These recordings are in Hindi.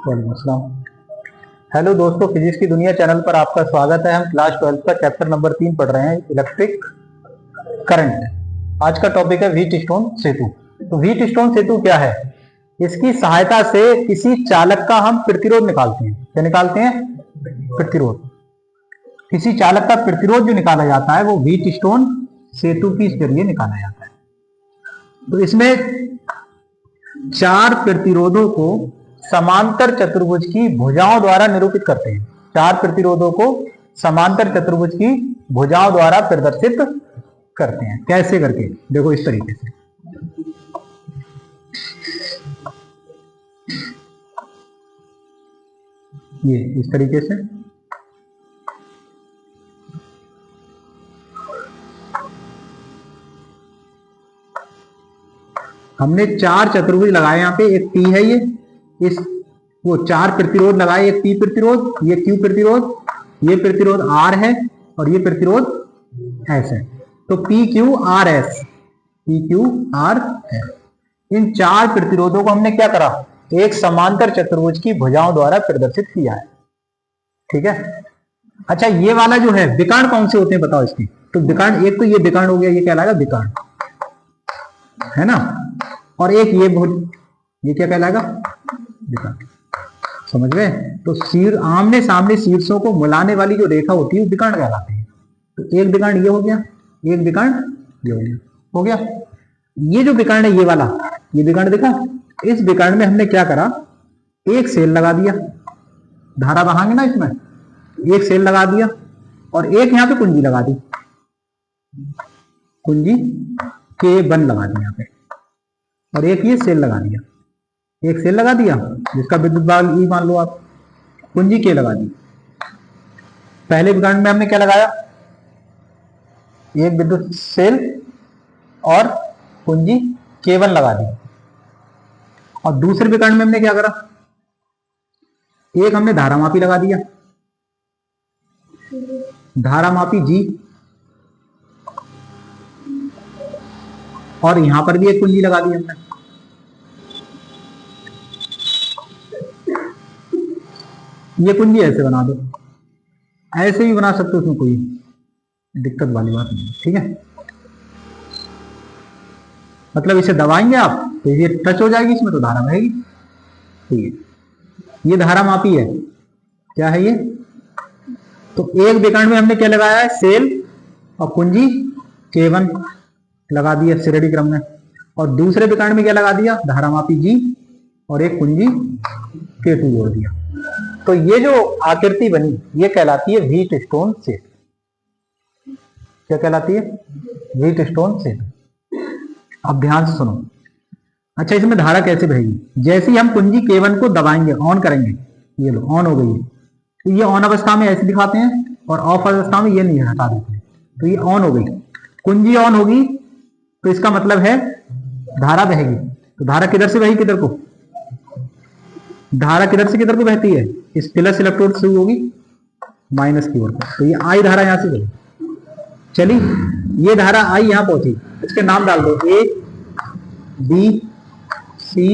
वालेकुम अस्सलाम। हेलो दोस्तों, फिजिक्स की दुनिया चैनल पर आपका स्वागत है। हम क्लास 12 का चैप्टर नंबर 3 पढ़ रहे हैं, इलेक्ट्रिक करंट। आज का टॉपिक है व्हीट स्टोन सेतु। तो व्हीट स्टोन सेतु क्या है? इसकी सहायता से किसी चालक का हम प्रतिरोध निकालते हैं। क्या निकालते हैं? प्रतिरोध। किसी चालक का प्रतिरोध जो निकाला जाता है वो व्हीट स्टोन सेतु के जरिए निकाला जाता है। तो इसमें चार प्रतिरोधों को समांतर चतुर्भुज की भुजाओं द्वारा निरूपित करते हैं। चार प्रतिरोधों को समांतर चतुर्भुज की भुजाओं द्वारा प्रदर्शित करते हैं। कैसे करके? देखो इस तरीके से। ये इस तरीके से हमने चार चतुर्भुज लगाए। यहाँ पे एक पी है, ये वो चार प्रतिरोध लगाए। एक पी प्रतिरोध, ये क्यू प्रतिरोध, ये प्रतिरोध आर है और ये प्रतिरोध एस है। तो P Q R S, P Q R S, इन चार प्रतिरोधों को हमने क्या करा? एक समांतर चतुर्भुज की भुजाओं द्वारा प्रदर्शित किया है। ठीक है। अच्छा, ये वाला जो है विकर्ण कौन से होते हैं बताओ इसकी? तो विकर्ण, एक तो ये विकर्ण हो गया, ये कहलाएगा विकर्ण, है ना। और एक ये क्या कहलाएगा? विकर्ण। समझ गए? तो आमने सामने शीर्षों को मिलाने वाली जो रेखा होती है वो विकर्ण कहलाती है। तो एक विकर्ण ये हो गया, एक विकर्ण ये हो गया। ये जो विकर्ण है, ये वाला, ये विकर्ण देखा? इस विकर्ण में हमने क्या करा? एक सेल लगा दिया। धारा बहाएंगे ना इसमें, एक सेल लगा दिया और एक यहां पे कुंजी लगा दी। कुंजी K1 लगा दी यहाँ पे, और एक ये सेल लगा दिया। एक सेल लगा दिया जिसका विद्युत बल E मान लो आप। कुंजी K लगा दी। पहले विकर्ण में हमने क्या लगाया? एक विद्युत सेल और कुंजी K1 लगा दी। और दूसरे विकर्ण में हमने क्या करा? एक हमने धारामापी लगा दिया, धारामापी G, और यहां पर भी एक कुंजी लगा दी हमने। ये कुंजी ऐसे बना दो, ऐसे भी बना सकते हो, उसमें कोई दिक्कत वाली बात नहीं। ठीक है, मतलब इसे दबाएंगे आप तो ये टच हो जाएगी, इसमें तो धारा बहेगी। ठीक है, ये धारा मापी है। क्या है ये? तो एक विकर्ण में हमने क्या लगाया है? सेल और कुंजी K1 लगा दिया श्रेणी क्रम में, और दूसरे विकर्ण में क्या लगा दिया? धारामापी G और एक कुंजी K2 जोड़ दिया। तो ये जो आकृति बनी ये कहलाती है व्हीट स्टोन सेतु। क्या कहलाती है? व्हीट स्टोन सेतु। अब ध्यान से सुनो। अच्छा, इसमें धारा कैसे बहेगी? जैसे ही हम कुंजी K1 को दबाएंगे, ऑन करेंगे, ये लो ऑन हो गई है, तो ये ऑन अवस्था में ऐसे दिखाते हैं और ऑफ अवस्था में ये नहीं हटा देते। तो ये ऑन हो गई, कुंजी ऑन होगी, तो इसका मतलब है धारा बहेगी। तो धारा किधर से बहेगी? किधर को? धारा किधर से किधर को बहती है? इस प्लस इलेक्ट्रोड से होगी माइनस की ओर। तो ये आई धारा यहां से गई, चली, ये धारा आई यहां पहुंची, इसके नाम डाल दो A B C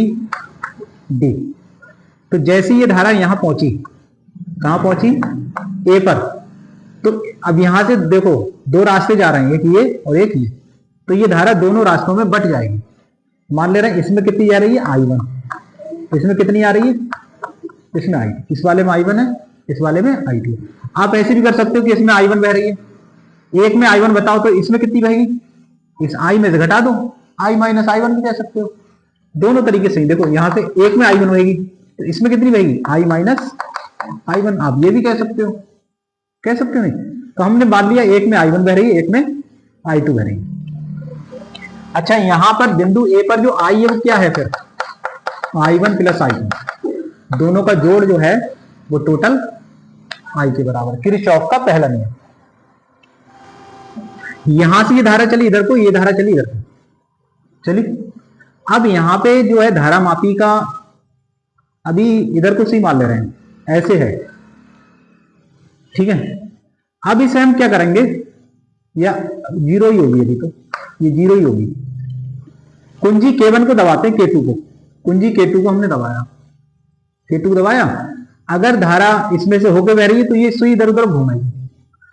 D। तो जैसे ये धारा यहां पहुंची, कहां पहुंची? A पर। तो अब यहां से देखो दो रास्ते जा रहे हैं, एक ये और एक ये। तो ये धारा दोनों रास्तों में बट जाएगी। मान ले रहे हैं इसमें कितनी जा रही है? I1। इसमें कितनी आ रही है? इसमें I, इस वाले में I1 है, इस वाले में I2। आप ऐसे भी कर सकते हो कि इसमें I1 बह रही है, एक में I1 बताओ तो इसमें कितनी बहेगी? इस I में से घटा दो, I माइनस I1 भी कह सकते हो। दोनों तरीके से। देखो यहां से एक में I1 बहेगी तो इसमें कितनी बहेगी? I minus I1। आप ये भी कह सकते हो, कह सकते हो नहीं? तो हमने मान लिया एक में I1 बह रही है, एक में I2 बह रही है। अच्छा, यहां पर बिंदु A पर जो I है वो क्या है? फिर I1 प्लस I2, दोनों का जोड़ जो है वो टोटल I के बराबर। किरचॉफ का पहला नियम। यहां से ये धारा चली इधर को, ये धारा चली इधर को, चली। अब यहां पे जो है धारा मापी का, अभी इधर को सी मान ले रहे हैं, ऐसे है। ठीक है, अब इसे हम क्या करेंगे? या जीरो ही होगी, अभी तो ये जीरो ही होगी। कुंजी K1 को दबाते हैं, K2 को, कुंजी K2 को हमने दबाया, K2 दबाया, अगर धारा इसमें से होकर बह रही है तो ये सुई इधर उधर घूमेगी।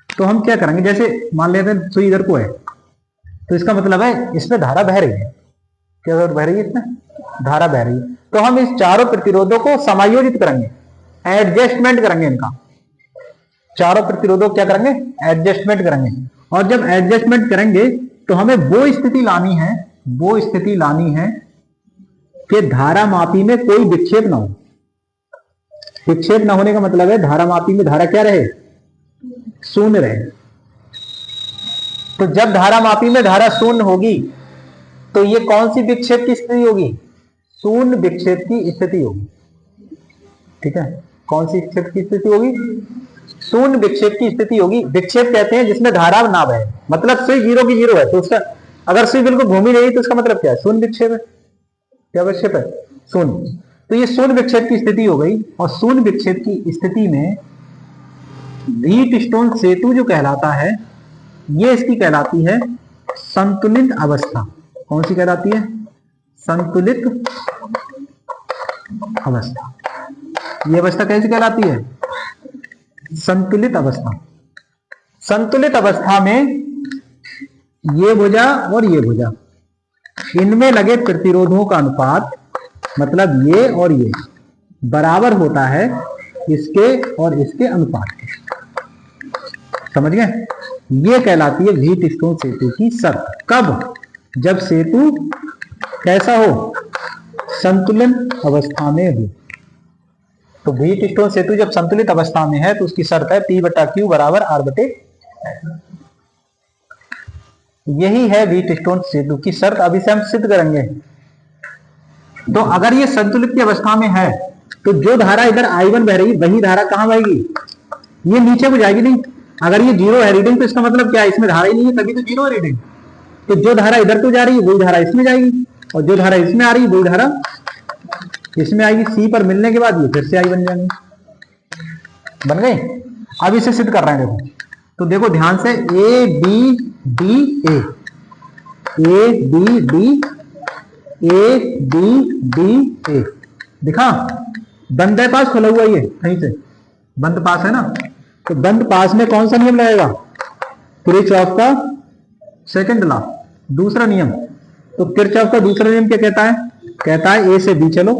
तो हम क्या करेंगे, जैसे मान लेते हैं सुई इधर को है, तो इसका मतलब है इसमें धारा बह रही है। क्या बह रही है? इसमें धारा बह रही है। तो हम इस चारों प्रतिरोधों को समायोजित करेंगे, एडजस्टमेंट करेंगे इनका। चारों प्रतिरोधों क्या करेंगे? एडजस्टमेंट करेंगे। और जब एडजस्टमेंट करेंगे तो हमें वो स्थिति लानी है कि धारा मापी में कोई विक्षेप ना हो। विक्षेप ना होने का मतलब है धारा मापी में धारा क्या रहे? शून्य रहे। तो जब धारा मापी में धारा शून्य होगी तो ये कौन सी विक्षेप की स्थिति होगी? शून्य विक्षेप की स्थिति होगी। ठीक है, कौन सी विक्षेप की स्थिति होगी? शून्य विक्षेप की स्थिति होगी। विक्षेप कहते हैं जिसमें धारा ना बहे, मतलब सुई 0 की 0 है, तो उसका अगर सुई बिल्कुल घूमी नहीं तो उसका मतलब क्या है? शून्य विक्षेप है। क्या विक्षेप है? शून्य। तो ये शून्य विक्षेप की स्थिति हो गई। और शून्य विक्षेप की स्थिति में व्हीटस्टोन सेतु जो कहलाता है, ये इसकी कहलाती है संतुलित अवस्था। कौन सी कहलाती है? संतुलित अवस्था। ये अवस्था कैसी कहलाती है? संतुलित अवस्था। संतुलित अवस्था में ये भुजा और ये भुजा, इनमें लगे प्रतिरोधों का अनुपात, मतलब ये और ये बराबर होता है इसके और इसके अनुपात के। समझ गए? ये कहलाती है व्हीटस्टोन सेतु की शर्त। कब? जब सेतु कैसा हो? संतुलित अवस्था में हो। तो व्हीटस्टोन सेतु जब संतुलित अवस्था में है तो उसकी शर्त है P/Q बराबर R/S। यही है व्हीटस्टोन सेतु की शर्त। अब इसे हम सिद्ध करेंगे। तो अगर ये संतुलित की अवस्था में है तो जो धारा इधर I1 बह रही, वही धारा कहां बहेगी? ये नीचे को जाएगी नहीं। अगर ये 0 है रीडिंग तो इसका मतलब क्या है? इसमें धारा ही नहीं है, तभी तो 0 है रीडिंग। तो जो धारा इधर को जा रही है वही धारा इसमें जाएगी, और जो धारा इसमें आ रही है वही धारा इसमें आएगी। C पर मिलने के बाद ये फिर से I बन जाएंगे। बन गए? अब इसे सिद्ध कर रहे हैं। देखो तो देखो ध्यान से, A B D A, A B D, A B D A दिखा। बंद है पास, खुला हुआ ये कहीं से बंद पास है ना। तो बंद पास में कौन सा नियम लगेगा? किरचॉफ का सेकंड लॉ, दूसरा नियम। तो किरचॉफ का दूसरा नियम क्या कहता है? कहता है A से B चलो,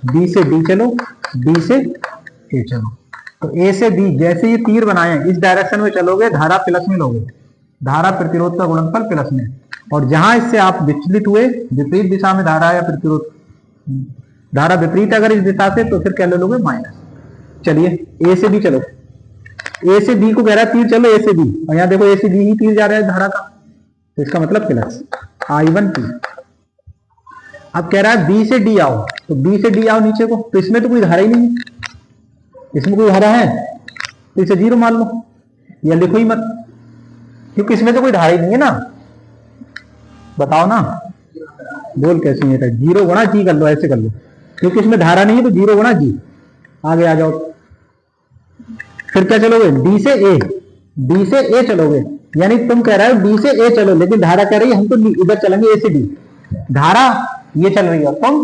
B से D चलो, D से A चलो। तो A से B जैसे ये तीर बनाए इस डायरेक्शन में चलोगे, धारा प्लस में लोगे, धारा प्रतिरोध का गुणनफल प्लस में। और जहां इससे आप विचलित हुए, विपरीत दिशा में धारा या प्रतिरोध, धारा विपरीत अगर इस दिशा से, तो फिर क्या ले लोगे? माइनस। चलिए A से B चलो। A से B को कह रहा है तीर चलो A से B, और यहाँ देखो A से B ही तीर जा रहा है धारा का, तो इसका मतलब प्लस I1 T। अब कह रहा है B से D आओ, तो B से D आओ नीचे को, तो इसमें तो कोई धारा ही नहीं है। इसमें कोई धारा है तो इसे 0 मान लो, या लिखो ही मत, क्योंकि इसमें तो कोई धारा ही नहीं है ना। बताओ ना, बोल कैसे नहीं है? 0 गुणा G कर लो, ऐसे कर लो, क्योंकि इसमें धारा नहीं है तो 0 गुणा G। आगे आ जाओ। फिर क्या चलोगे? D से A, D से A चलोगे, यानी तुम कह रहे हो D से A चलो, लेकिन धारा कह रही है हम तो इधर चलेंगे A से D। धारा ये चल रही है और तुम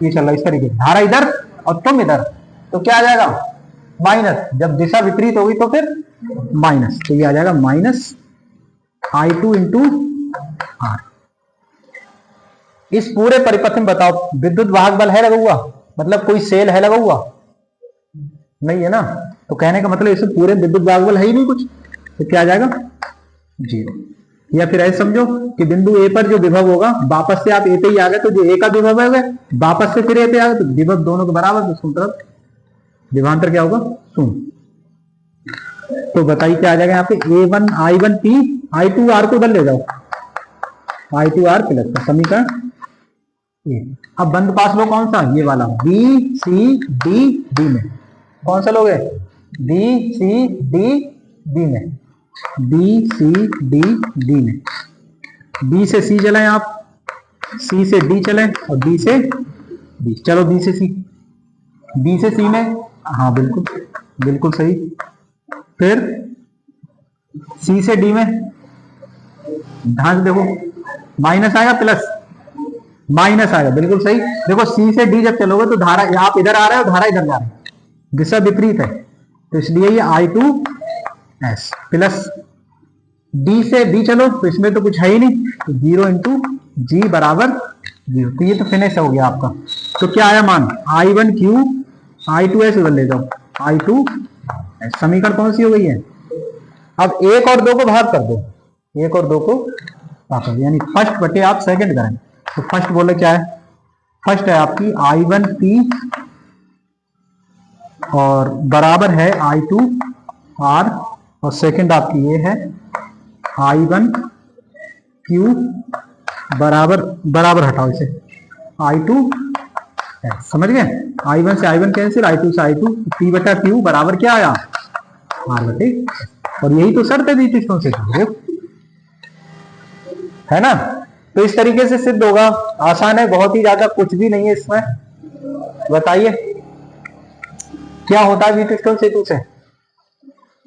ये चल रहा है, इस तरीके धारा इधर और तुम इधर, तो क्या आ जाएगा? माइनस। जब दिशा विपरीत होगी तो फिर माइनस, तो ये आ जाएगा माइनस I2 इंटू R। इस पूरे परिपथ में बताओ विद्युत वाहक बल है लगा हुआ? मतलब कोई सेल है लगा हुआ? नहीं है ना। तो कहने का मतलब इस पूरे विद्युत वाहक बल है ही नहीं कुछ, तो क्या आ जाएगा? 0। या फिर ऐसे समझो कि बिंदु A पर जो विभव होगा, वापस से आप A पे ही आ गए, तो जो A का विभव है वापस से फिर A पे आ गए, तो विभव दोनों के बराबर, तो उसको तरफ विभवांतर क्या होगा? 0। तो बताइए क्या आ जाएगा यहाँ पे? A1 I1 T, I2 R को उधर ले जाओ, I2 R प्लस का समीकरण। अब बंद पास लो कौन सा? ये वाला B C D D में। कौन सा लोगे? B C D D में, B C D D में। B से C चलें आप, C से D चलें, और D से B। चलो B से C, B से C में, हाँ बिल्कुल बिल्कुल सही। फिर C से D में, ध्यान से देखो, माइनस आएगा प्लस, माइनस आएगा, बिल्कुल सही। देखो C से D जब चलोगे तो धारा आप इधर आ रहे हो, धारा इधर जा रही है, दिशा विपरीत है, तो इसलिए ये I2S प्लस D से B चलो तो इसमें तो कुछ है ही नहीं, तो 0 इंटू G बराबर 0। तो ये तो फिनिश हो गया आपका। तो क्या आया मान, I1Q I2S उधर ले जाओ, I2S। समीकरण कौन सी हो गई है? अब 1 और 2 को भाग कर दो, 1 और 2 को भाग कर दो, यानी फर्स्ट बटे आप सेकंड करें। तो फर्स्ट बोले क्या है, फर्स्ट है आपकी I1P और बराबर है I2R, और सेकंड आपकी ये है I1Q बराबर, बराबर हटाओ इसे, I2S। समझ गए? I1 से I1 कैंसिल, I2 से I2, P बटा Q बराबर क्या आया, R बटे। और यही तो शर्त है वीटस्टोन से, है ना? तो इस तरीके से सिद्ध होगा, आसान है, बहुत ही ज्यादा कुछ भी नहीं है इसमें। बताइए क्या होता है वीटस्टोन सेतु से?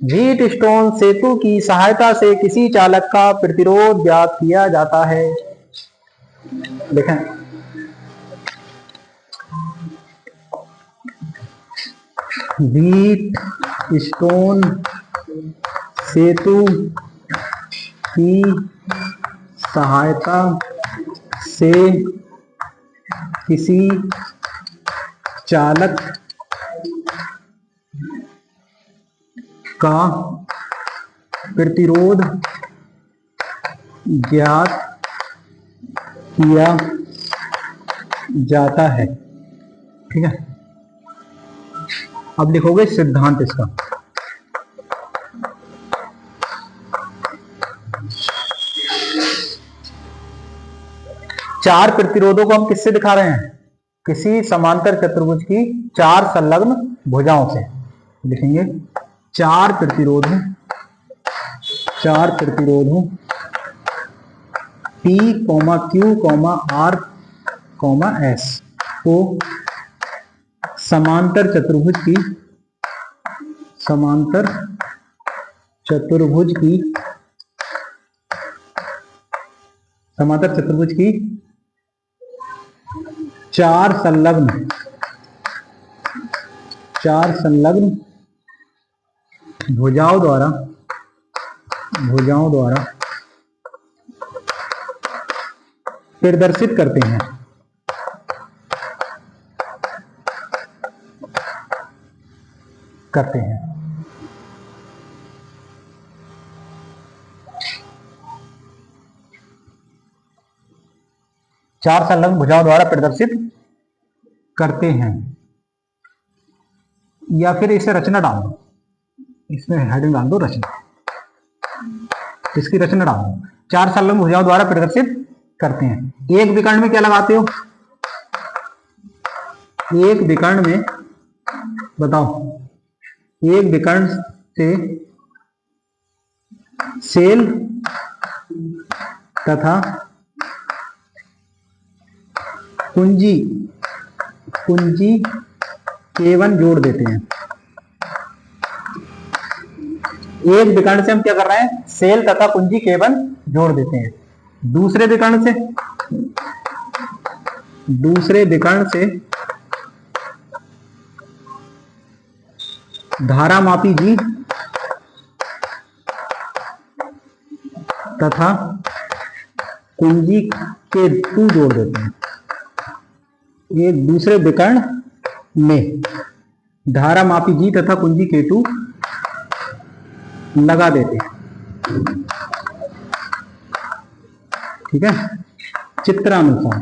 वीटस्टोन सेतु की सहायता से किसी चालक का प्रतिरोध ज्ञात किया जाता है। देखें, वीटस्टोन सेतु की सहायता से किसी चालक का प्रतिरोध ज्ञात किया जाता है। ठीक है, अब लिखोगे सिद्धांत इसका। चार प्रतिरोधों को हम किससे दिखा रहे हैं? किसी समांतर चतुर्भुज की चार संलग्न भुजाओं से लिखेंगे। चार प्रतिरोधों P, Q, R, S को समांतर चतुर्भुज की चार संलग्न भुजाओं द्वारा प्रदर्शित करते हैं। चार संलग्न भुजाओं द्वारा प्रदर्शित करते हैं, या फिर इसे रचना डाल दो, इसमें हेडिंग डाल दो रचना, इसकी रचना डाल दो। चार संलग्न भुजाओं द्वारा प्रदर्शित करते हैं। एक विकर्ण में क्या लगाते हो? एक विकर्ण में बताओ, एक विकर्ण से सेल तथा कुंजी K1 जोड़ देते हैं। एक विकर्ण से हम क्या कर रहे हैं? सेल तथा कुंजी K1 जोड़ देते हैं। दूसरे विकर्ण से धारामापी G तथा कुंजी K2 जोड़ देते हैं। एक दूसरे विकर्ण में धारामापी G तथा कुंजी K2 लगा देते हैं। ठीक है, चित्रानुसार।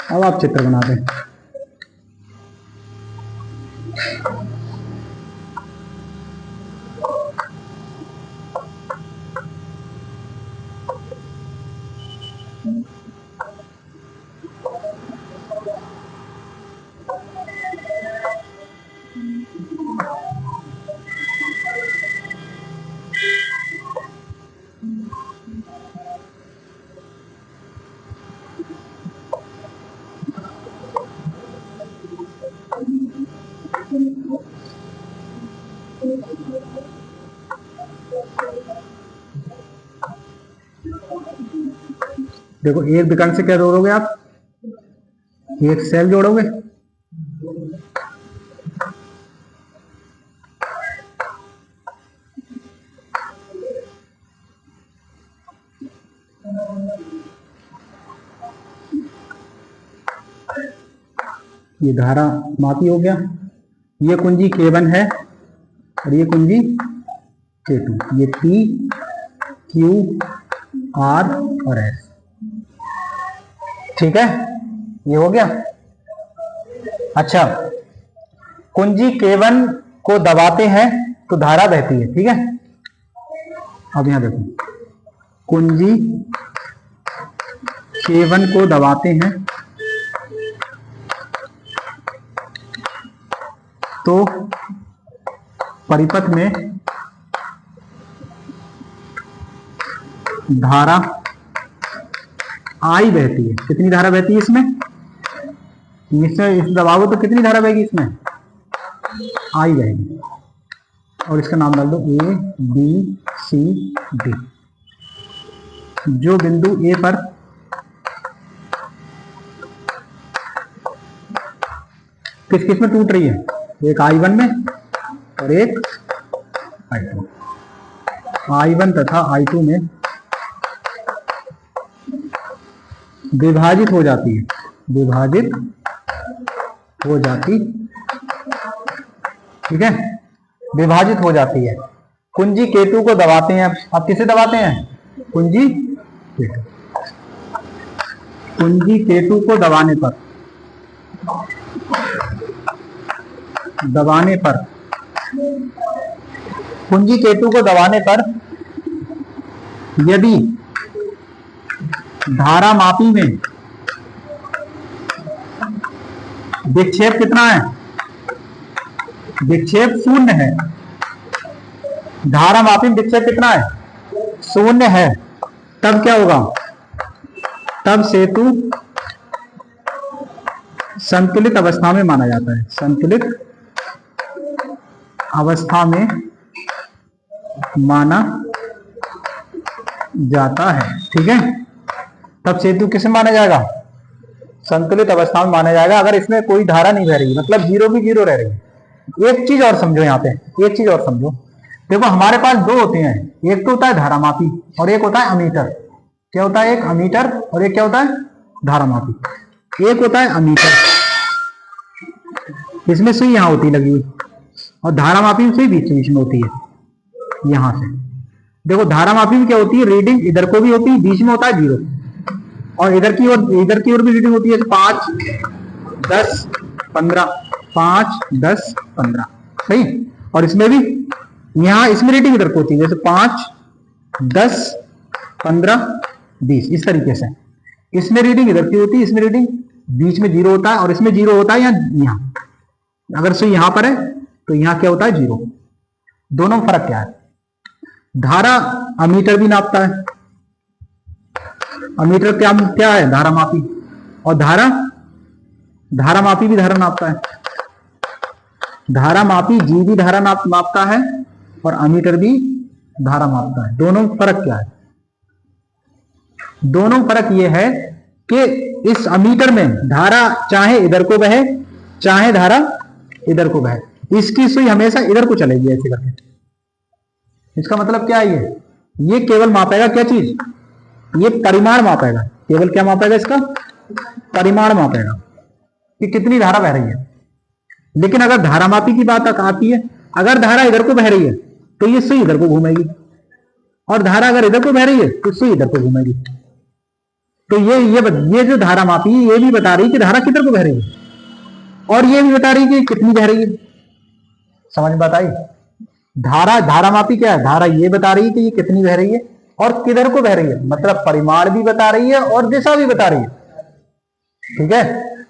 अब आप चित्र बना दें। देखो, एक विकर्ण से क्या जोड़ोगे आप? एक सेल जोड़ोगे, ये धारा मापी हो गया, ये कुंजी K1 है और ये कुंजी K2, ये P Q R और S। ठीक है, ये हो गया। अच्छा, कुंजी K1 को दबाते हैं तो धारा बहती है। ठीक है, अब यहां देखो, कुंजी K1 को दबाते हैं तो परिपथ में धारा I बहती है। कितनी धारा बहती है इसमें? इस दबाव तो कितनी धारा बहेगी इसमें? I बहेगी। और इसका नाम डाल दो A B C D। जो बिंदु A पर किस किस में टूट रही है? एक I1 में और एक I2। I1 तथा I2 में विभाजित हो जाती है, विभाजित हो जाती, ठीक है, विभाजित हो जाती है। कुंजी K2 को दबाते हैं। अब किसे दबाते हैं? कुंजी K2। कुंजी K2 को दबाने पर कुंजी K2 को दबाने पर यदि धारा मापी में विक्षेप कितना है? विक्षेप 0 है। धारा मापी में विक्षेप कितना है? 0 है। तब क्या होगा? तब सेतु संतुलित अवस्था में माना जाता है। संतुलित अवस्था में माना जाता है। ठीक है, तब सेतु किसे माना जाएगा? संतुलित अवस्था में माना जाएगा अगर इसमें कोई धारा नहीं बह रही, मतलब जीरो भी जीरो रह रही है। एक चीज और समझो, यहाँ पे एक चीज और समझो। देखो, हमारे पास दो होते हैं, एक तो होता है धारा मापी और एक होता है अमीटर। क्या होता है? एक अमीटर और एक क्या होता है? धारा मापी। एक होता है अमीटर, इसमें सुई यहाँ होती लगी हुई, और धारा मापी में सुई बीच बीच में होती है यहां से। देखो, धारा मापी में क्या होती है? रीडिंग इधर को भी होती है, बीच में होता है 0, और इधर की ओर भी रीडिंग होती है 5 10 15, 5 10 15, सही। और इसमें भी यहाँ इसमें रीडिंग इधर को होती है, जैसे 5 10 15 20, इस तरीके से। इसमें रीडिंग इधर की होती है, इसमें रीडिंग बीच में 0 होता है, और इसमें 0 होता है यहाँ। अगर सुई यहाँ पर है तो यहाँ क्या होता है? 0। दोनों में फर्क क्या है? धारा अमीटर भी नापता है, अमीटर क्या है? धारा मापी। और धारा मापी भी धारा नापता है। धारा मापी जी भी धारा मापता है और अमीटर भी धारा मापता है। दोनों में फर्क क्या है? दोनों में फर्क यह है कि इस अमीटर में धारा चाहे इधर को बहे चाहे धारा इधर को बहे, इसकी सुई हमेशा इधर को चलेगी ऐसे करके। इसका मतलब क्या है? ये केवल मापेगा क्या चीज? ये परिमाण मापेगा। केवल क्या मापेगा? इसका परिमाण मापेगा कि कितनी धारा बह रही है। लेकिन अगर धारा मापी की बात आती है, अगर धारा इधर को बह रही है तो ये सुई इधर को घूमेगी, और धारा अगर इधर को बह रही है तो सुई इधर को घूमेगी। तो ये जो धारा मापी ये भी बता रही है कि धारा किधर को बह रही है, और ये भी बता रही है कि कितनी बह रही है। समझ में बात आई? धारा मापी क्या है? धारा ये बता रही है कि ये कितनी बह रही है और किधर को बह रही है, मतलब परिमाण भी बता रही है और दिशा भी बता रही है। ठीक है,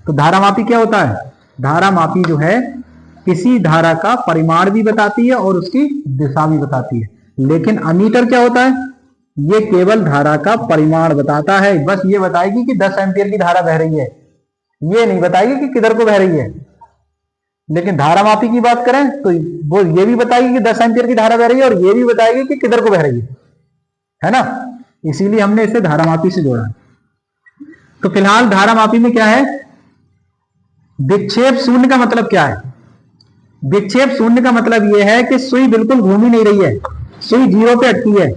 तो धारा मापी क्या होता है? धारा मापी जो है किसी धारा का परिमाण भी बताती है और उसकी दिशा भी बताती है। लेकिन अमीटर क्या होता है? ये केवल धारा का परिमाण बताता है, बस ये बताएगी कि 10 एम्पियर की धारा बह रही है, ये नहीं बताएगी कि किधर को बह रही है। लेकिन धारा मापी की बात करें तो वो ये भी बताएगी कि 10 एम्पियर की धारा बह रही है, और ये भी बताएगी कि किधर को बह रही है ना। इसीलिए हमने इसे धारा मापी से जोड़ा। तो फिलहाल धारा मापी में क्या है? विक्षेप शून्य का मतलब क्या है? विक्षेप शून्य का मतलब यह है कि सुई बिल्कुल घूम ही नहीं रही है, सुई 0 पे अटकी है।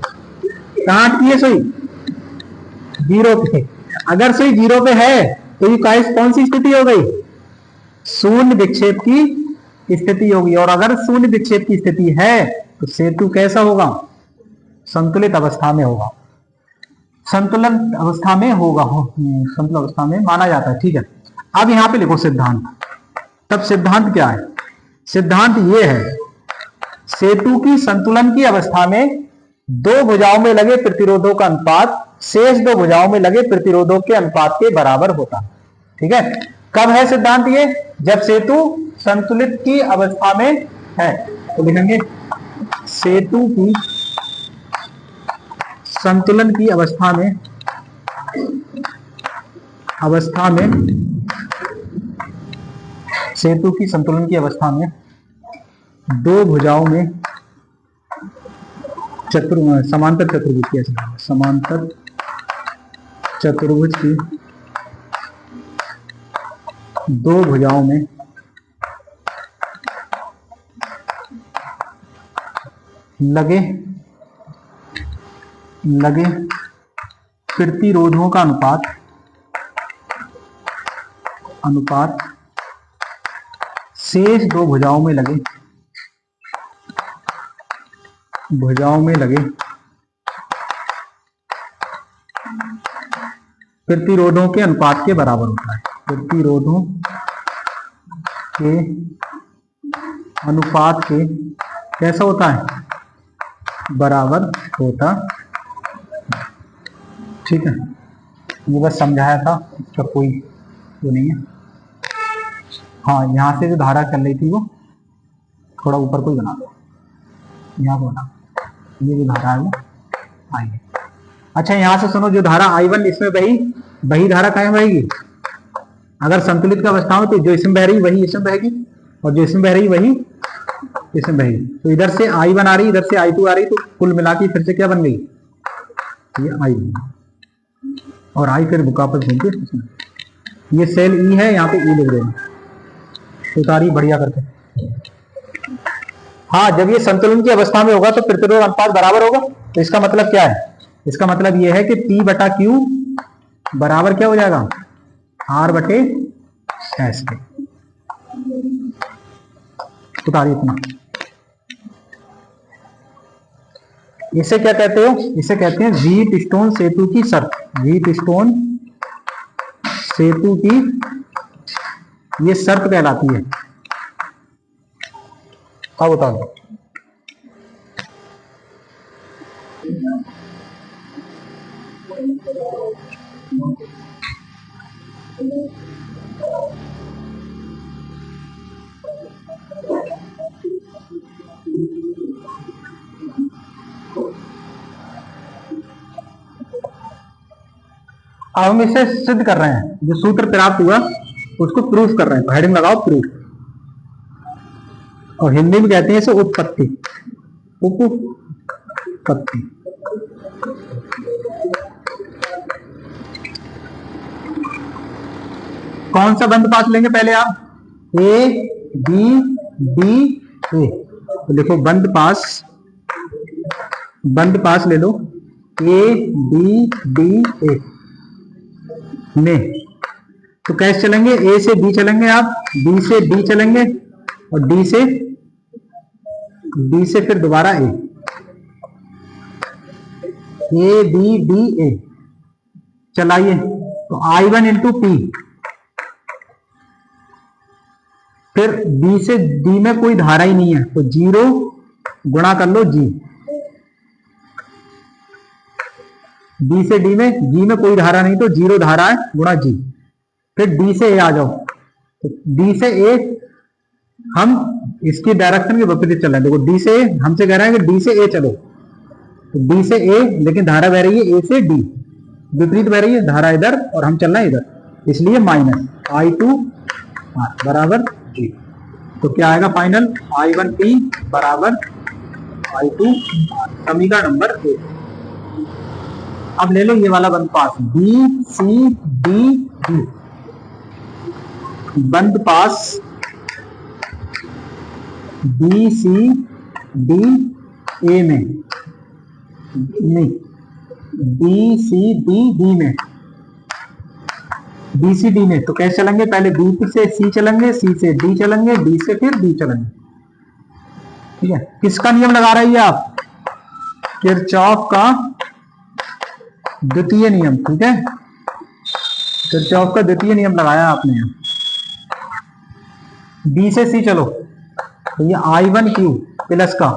कहां अटकी है सुई? 0 पे। अगर सुई 0 पे है तो ये कौन सी स्थिति हो गई? शून्य विक्षेप की स्थिति होगी, और अगर शून्य विक्षेप की स्थिति है तो सेतु कैसा होगा? संतुलित अवस्था में होगा, संतुलन अवस्था में होगा, संतुलन अवस्था में माना जाता है। ठीक है, अब यहां पे लिखो सिद्धांत। तब सिद्धांत क्या है? सिद्धांत ये है, सेतु की संतुलन की अवस्था में दो भुजाओं में लगे प्रतिरोधों का अनुपात शेष दो भुजाओं में लगे प्रतिरोधों के अनुपात के बराबर होता है। ठीक है, कब है सिद्धांत ये? जब सेतु संतुलित की अवस्था में है। तो लिखेंगे सेतु की संतुलन की अवस्था में सेतु की संतुलन की अवस्था में दो भुजाओं में समांतर चतुर्भुज की समांतर चतुर्भुज की दो भुजाओं में लगे प्रतिरोधों का अनुपात शेष दो भुजाओं में लगे प्रतिरोधों के अनुपात के बराबर होता है। प्रतिरोधों के अनुपात के कैसा होता है? बराबर होता। ठीक है, ये बस समझाया था, इसका कोई वो नहीं है। हाँ, यहां से जो धारा चल रही थी वो थोड़ा ऊपर कोई बना दो, यहाँ को बना, ये जो धारा है वो आएगी। अच्छा, यहां से सुनो, जो धारा I1 इसमें वही धारा कहाँ बहेगी? अगर संतुलित का अवस्था हो तो जो इसमें बह रही वही इसमें बहेगी, और जो इसमें बह रही वही इसमें बहेगी। तो इधर से I1 आ रही, इधर से I2 आ रही, तो कुल मिला के फिर से क्या बन गई? ये I1 और I फिर बुका पर घूम के ये सेल E है, यहाँ पे E लिख देना, उतारी बढ़िया करके। हाँ, जब ये संतुलन की अवस्था में होगा तो प्रतिरोध अनुपात बराबर होगा। तो इसका मतलब क्या है? इसका मतलब ये है कि P/Q बराबर क्या हो जाएगा? R/S के। उतारिए इतना। इसे क्या कहते हो? इसे कहते हैं व्हीटस्टोन सेतु की शर्त। व्हीटस्टोन सेतु की ये शर्त कहलाती है। अब बताओ, अब हम इसे सिद्ध कर रहे हैं, जो सूत्र प्राप्त हुआ उसको प्रूफ कर रहे हैं। हेडिंग लगाओ प्रूफ, और हिंदी में कहते हैं इसे उत्पत्ति। उत्पत्ति कौन सा बंद पास लेंगे पहले आप? A B D A। तो देखो बंद पास ले लो, A B D A में। तो कैसे चलेंगे? A से B चलेंगे आप, B से D चलेंगे, और D से फिर दोबारा A B D A चलाइए। तो I1 इंटू P, फिर B से D में कोई धारा ही नहीं है, तो 0 गुणा कर लो G। B से D में कोई धारा नहीं, तो 0 धारा है गुणा G। फिर D से A आ जाओ, तो D से A हम इसकी डायरेक्शन के विपरीत चल रहे हैं। देखो D से A हमसे कह रहा है कि D से A चलो, तो D से A, लेकिन धारा बह रही है A से D, विपरीत बह रही है धारा इधर और हम चल रहे हैं इधर, इसलिए माइनस I2 बराबर G। तो क्या आएगा फाइनल? I1P बराबर I2, समीकरण नंबर 1। अब ले लो ये वाला बंद पास, B C D D। बंद पास B C D A में नहीं, B C D D में बी सी डी में, तो कैसे चलेंगे, पहले बी से सी चलेंगे, सी से डी चलेंगे, डी से फिर डी चलेंगे। ठीक है, किसका नियम लगा रही है आप, किरचॉफ का द्वितीय नियम। ठीक है, किरचॉफ का द्वितीय नियम लगाया आपने यहां। बी से सी चलो, तो ये I1Q प्लस का,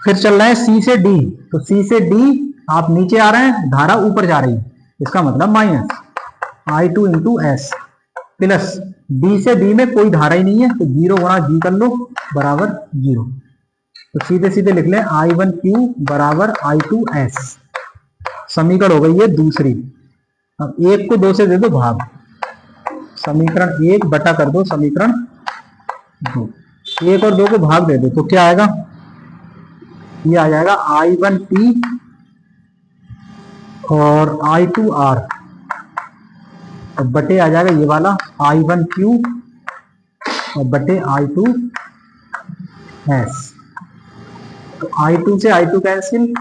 फिर चल रहे हैं सी से डी, तो सी से डी आप नीचे आ रहे हैं, धारा ऊपर जा रही है, इसका मतलब minus I2 into S, plus D से डी में कोई धारा ही नहीं है, तो 0 गुणा जी कर लो बराबर 0। तो सीधे सीधे लिख लें I1Q बराबर I2S। समीकरण हो गई है दूसरी। अब 1 को 2 से दे दो भाग, समीकरण 1 बटा कर दो समीकरण 2, 1 और 2 को भाग दे दो, तो क्या आएगा, ये आ जाएगा I1P और I2R, और बटे आ जाएगा ये वाला I1Q और बटे I2S। तो I2 से I2 कैंसिल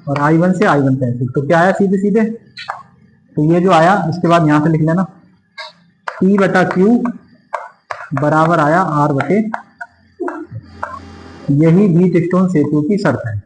और I1 से I1 कैंसिल, तो क्या आया सीधे सीधे, तो ये जो आया इसके बाद यहां से लिख लेना P बटा Q बराबर आया R बटे, यही व्हीटस्टोन सेतु की शर्त है।